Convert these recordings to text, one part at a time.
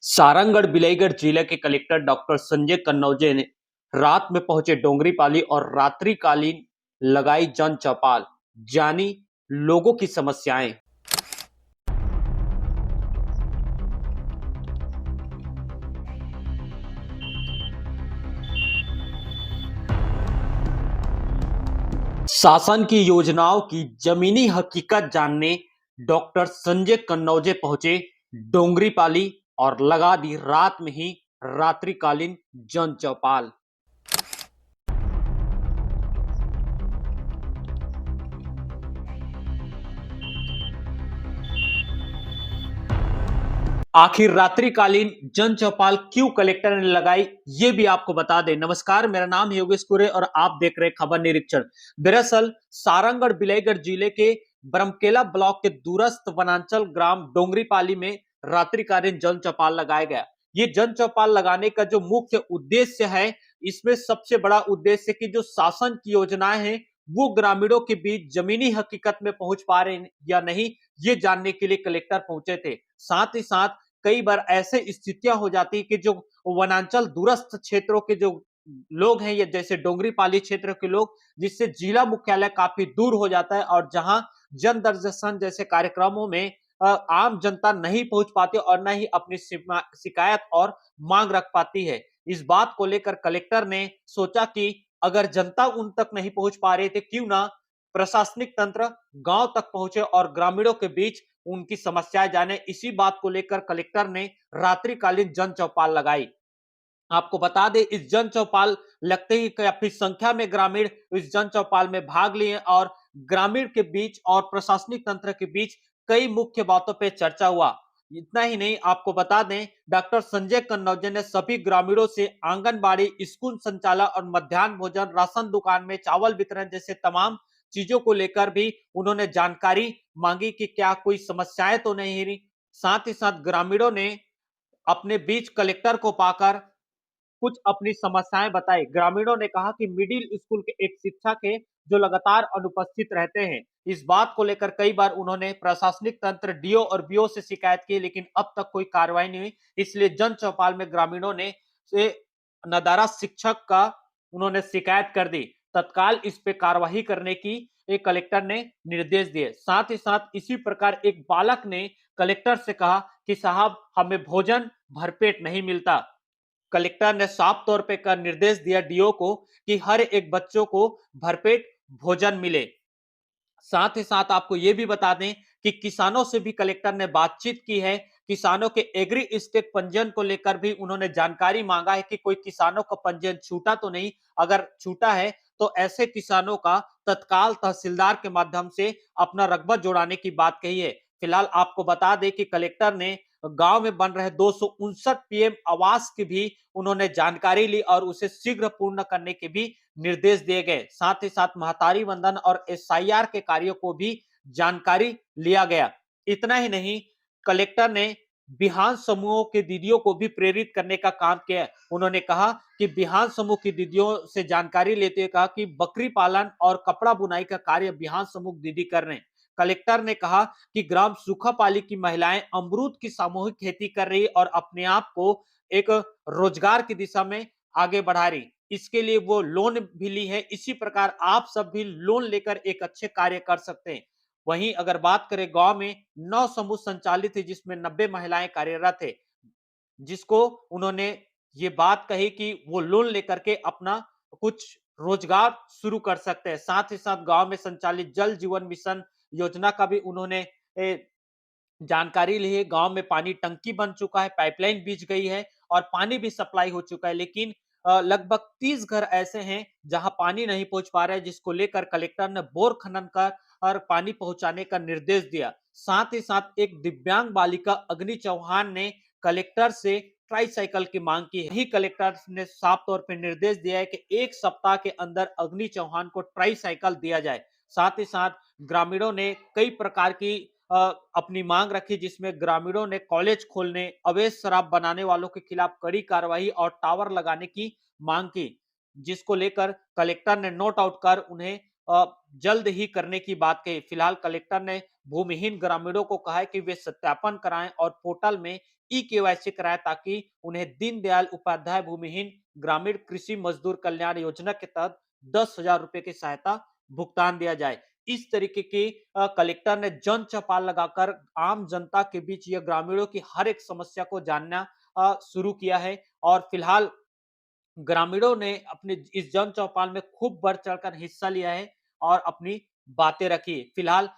सारंगढ़ बिलाईगढ़ जिले के collector doctor Sanjay Kannauje ने रात में पहुंचे डोंगरीपाली और रात्रिकालीन लगाई जन चौपाल, जानी लोगों की समस्याएं। शासन की योजनाओं की जमीनी हकीकत जानने डॉक्टर संजय कन्नौजे पहुंचे डोंगरीपाली और लगा दी रात में ही रात्रिकालीन जन चौपाल। आखिर रात्रिकालीन जन चौपाल क्यों कलेक्टर ने लगाई, ये भी आपको बता दें। नमस्कार, मेरा नाम है योगेश कुरे और आप देख रहे हैं खबर निरीक्षण। दरअसल सारंगढ़ बिलाईगढ़ जिले के बरमकेला ब्लॉक के दूरस्थ वनांचल ग्राम डोंगरीपाली में रात्रिकालीन जन चौपाल लगाया गया। ये जन चौपाल लगाने का जो मुख्य उद्देश्य है, इसमें सबसे बड़ा उद्देश्य कि जो शासन की योजनाएं हैं वो ग्रामीणों के बीच जमीनी हकीकत में पहुंच पा रहे हैं या नहीं, ये जानने के लिए कलेक्टर पहुंचे थे। साथ ही साथ कई बार ऐसे स्थितियां हो जाती है कि जो वनांचल दूरस्थ क्षेत्रों के जो लोग हैं, या जैसे डोंगरीपाली क्षेत्र के लोग, जिससे जिला मुख्यालय काफी दूर हो जाता है और जहां जन दर्शन जैसे कार्यक्रमों में आम जनता नहीं पहुंच पाती और न ही अपनी शिकायत और मांग रख पाती है। इस बात को लेकर कलेक्टर ने सोचा कि अगर जनता उन तक नहीं पहुंच पा रही थी, क्यों ना प्रशासनिक तंत्र गांव तक पहुंचे और ग्रामीणों के बीच उनकी समस्याएं जाने। इसी बात को लेकर कलेक्टर ने रात्रिकालीन जन चौपाल लगाई। आपको बता दें, इस जन चौपाल लगते ही काफी संख्या में ग्रामीण इस जन चौपाल में भाग लिए और ग्रामीण के बीच और प्रशासनिक तंत्र के बीच कई मुख्य बातों पर चर्चा हुआ। इतना ही नहीं, आपको बता दें, डॉक्टर संजय कन्नौजे ने सभी ग्रामीणों से आंगनबाड़ी, स्कूल संचालन और मध्याह्न भोजन, राशन दुकान में चावल वितरण जैसे तमाम चीजों को लेकर भी उन्होंने जानकारी मांगी कि क्या कोई समस्याएं तो नहीं रही। साथ ही साथ ग्रामीणों ने अपने बीच कलेक्टर को पाकर कुछ अपनी समस्याएं बताई। ग्रामीणों ने कहा कि मिडिल स्कूल के एक शिक्षक है जो लगातार अनुपस्थित रहते हैं। इस बात को लेकर कई बार उन्होंने प्रशासनिक तंत्र, डीओ और बीओ से शिकायत की, लेकिन अब तक कोई कार्रवाई नहीं हुई। इसलिए जन चौपाल में ग्रामीणों ने से नदारा शिक्षक का उन्होंने शिकायत कर दी। तत्काल इस पे कार्रवाई करने की एक कलेक्टर ने निर्देश दिए। साथ ही साथ इसी प्रकार एक बालक ने कलेक्टर से कहा कि साहब, हमें भोजन भरपेट नहीं मिलता। कलेक्टर ने साफ तौर पे का निर्देश दिया डीओ को कि हर एक बच्चों को भरपेट भोजन मिले। साथ ही साथ आपको यह भी बता दें कि किसानों से भी कलेक्टर ने बातचीत की है। किसानों के एग्री स्टेट पंजीयन को लेकर भी उन्होंने जानकारी मांगा है कि कोई किसानों का पंजीयन छूटा तो नहीं, अगर छूटा है तो ऐसे किसानों का तत्काल तहसीलदार के माध्यम से अपना रकबा जोड़ाने की बात कही है। फिलहाल आपको बता दें कि कलेक्टर ने गांव में बन रहे 259 पीएम आवास की भी उन्होंने जानकारी ली और उसे शीघ्र पूर्ण करने के भी निर्देश दिए गए। साथ ही साथ महतारी वंदन और एसआईआर के कार्यों को भी जानकारी लिया गया। इतना ही नहीं, कलेक्टर ने बिहान समूहों के दीदियों को भी प्रेरित करने का काम किया। उन्होंने कहा कि बिहान समूह की दीदियों से जानकारी लेते हुए कहा कि बकरी पालन और कपड़ा बुनाई का कार्य बिहान समूह दीदी कर रहे हैं। कलेक्टर ने कहा कि ग्राम सूखापाली की महिलाएं अमरूद की सामूहिक खेती कर रही और अपने आप को एक रोजगार की दिशा में आगे बढ़ा रही। इसके लिए वो लोन भी ली है। इसी प्रकार आप सब भी लोन लेकर एक अच्छे कार्य कर सकते हैं। वहीं अगर बात करें, गांव में 9 समूह संचालित है जिसमें 90 महिलाएं कार्यरत है, जिसको उन्होंने ये बात कही कि वो लोन लेकर के अपना कुछ रोजगार शुरू कर सकते हैं। साथ ही साथ गांव में संचालित जल जीवन मिशन योजना का भी उन्होंने जानकारी ली है। गांव में पानी टंकी बन चुका है, पाइपलाइन बिछ गई है और पानी भी सप्लाई हो चुका है, लेकिन लगभग 30 घर ऐसे हैं जहां पानी नहीं पहुंच पा रहा है, जिसको लेकर कलेक्टर ने बोर खनन कर और पानी पहुंचाने का निर्देश दिया। साथ ही साथ एक दिव्यांग बालिका अग्नि चौहान ने कलेक्टर से ट्राईसाइकिल की मांग की है। ही कलेक्टर ने साफ तौर पर निर्देश दिया है कि 1 सप्ताह के अंदर अग्नि चौहान को ट्राईसाइकिल दिया जाए। साथ ही साथ ग्रामीणों ने कई प्रकार की अपनी मांग रखी, जिसमें ग्रामीणों ने कॉलेज खोलने, अवैध शराब बनाने वालों के खिलाफ कड़ी कार्रवाई और टावर लगाने की मांग की, जिसको लेकर कलेक्टर ने नोट आउट कर उन्हें जल्द ही करने की बात कही। फिलहाल कलेक्टर ने भूमिहीन ग्रामीणों को कहा है कि वे सत्यापन कराएं और पोर्टल में ई-केवाईसी कराएं ताकि उन्हें दीनदयाल उपाध्याय भूमिहीन ग्रामीण कृषि मजदूर कल्याण योजना के तहत 10,000 रुपए की सहायता भुगतान दिया जाए। इस तरीके की कलेक्टर ने जन चौपाल लगाकर आम जनता के बीच यह ग्रामीणों की हर एक समस्या को जानना शुरू किया है और फिलहाल ग्रामीणों ने अपने इस जन चौपाल में खूब बढ़ चढ़कर हिस्सा लिया है और अपनी बातें रखी। फिलहाल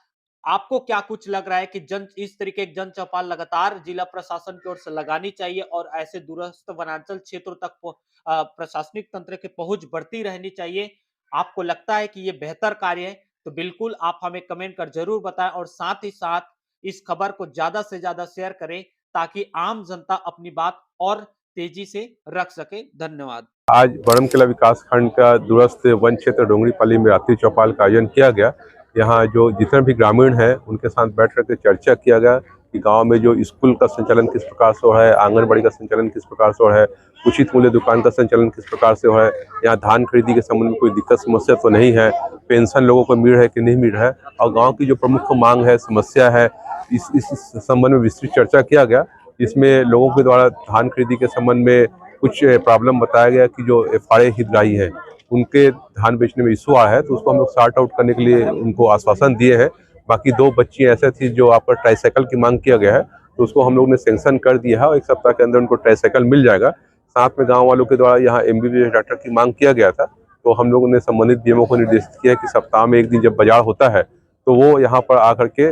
आपको क्या कुछ लग रहा है कि जन इस तरीके की जन चौपाल लगातार जिला प्रशासन की ओर से लगानी चाहिए और ऐसे दूरस्थ वनांचल क्षेत्रों तक प्रशासनिक तंत्र की पहुंच बढ़ती रहनी चाहिए? आपको लगता है कि ये बेहतर कार्य है? तो बिल्कुल आप हमें कमेंट कर जरूर बताएं और साथ ही साथ इस खबर को ज्यादा से ज्यादा शेयर करें ताकि आम जनता अपनी बात और तेजी से रख सके। धन्यवाद। आज बड़मकला विकासखंड का दूरस्थ वन क्षेत्र डोंगरीपाली में रात्रि चौपाल का आयोजन किया गया। यहाँ जो जितने भी ग्रामीण हैं उनके साथ बैठ करके चर्चा किया गया कि गांव में जो स्कूल का संचालन किस प्रकार से हो रहा है, आंगनबाड़ी का संचालन किस प्रकार से हो रहा है, उचित मूल्य दुकान का संचालन किस प्रकार से हो रहा है, यहाँ धान खरीदी के संबंध में कोई दिक्कत समस्या तो नहीं है, पेंशन लोगों को मिल रहा है कि नहीं मिल रहा है, और गाँव की जो प्रमुख मांग है, समस्या है, इस संबंध में विस्तृत चर्चा किया गया। इसमें लोगों के द्वारा धान खरीदी के संबंध में कुछ प्रॉब्लम बताया गया कि जो एफआरए हितग्राही हैं उनके धान बेचने में इशू आया है, तो उसको हम लोग सॉर्ट आउट करने के लिए उनको आश्वासन दिए हैं। बाकी 2 बच्ची ऐसे थी जो आपका ट्राईसाइकिल की मांग किया गया है, तो उसको हम लोग ने सैंक्शन कर दिया है और 1 सप्ताह के अंदर उनको ट्राईसाइकिल मिल जाएगा। साथ में गाँव वालों के द्वारा यहाँ एमबीबीएस डॉक्टर की मांग किया गया था, तो हम लोगों ने संबंधित डीएमओ को निर्देशित किया कि सप्ताह में 1 दिन जब बाजार होता है तो वो यहाँ पर आकर के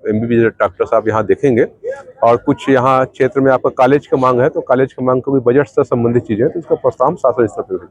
एमबीबीएस डॉक्टर साहब यहाँ देखेंगे। और कुछ यहाँ क्षेत्र में आपका कॉलेज का मांग है, तो कॉलेज की मांग को भी बजट से संबंधित चीजें, तो इसका प्रस्ताव शासन स्तर पर